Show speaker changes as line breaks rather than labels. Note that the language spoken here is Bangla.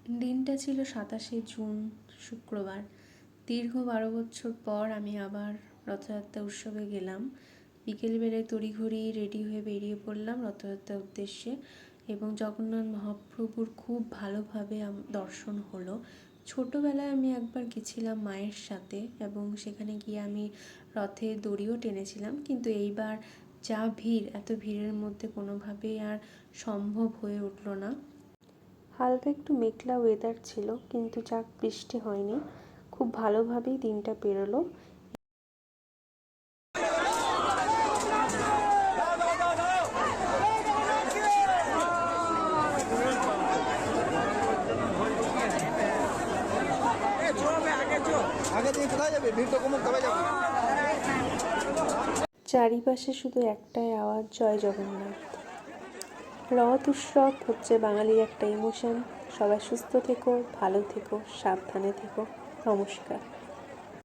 দিনটা ছিল 27শে জুন, শুক্রবার। দীর্ঘ 12 বছর পর আমি আবার রথযাত্রা উৎসবে গেলাম। বিকেলবেলায় তড়িঘড়ি রেডি হয়ে বেরিয়ে পড়লাম রথযাত্রার উদ্দেশ্যে, এবং জগন্নাথ মহাপ্রভুর খুব ভালোভাবে দর্শন হলো। ছোটোবেলায় আমি একবার গেছিলাম মায়ের সাথে, এবং সেখানে গিয়ে আমি রথে দড়িও টেনেছিলাম, কিন্তু এইবার যা ভিড়, এত ভিড়ের মধ্যে কোনোভাবেই আর সম্ভব হয়ে উঠল না। হালকা একটু মেঘলা ওয়েদার ছিল, কিন্তু যাক বৃষ্টি হয়নি। খুব ভালোভাবেই দিনটা পেরোলো। চারিপাশে শুধু একটাই আওয়াজ, জয় জগন্নাথ। রথ উৎসব হচ্ছে বাঙালির একটা ইমোশন। সবাই সুস্থ থেকো, ভালো থেকো, সাবধানে থেকো। নমস্কার।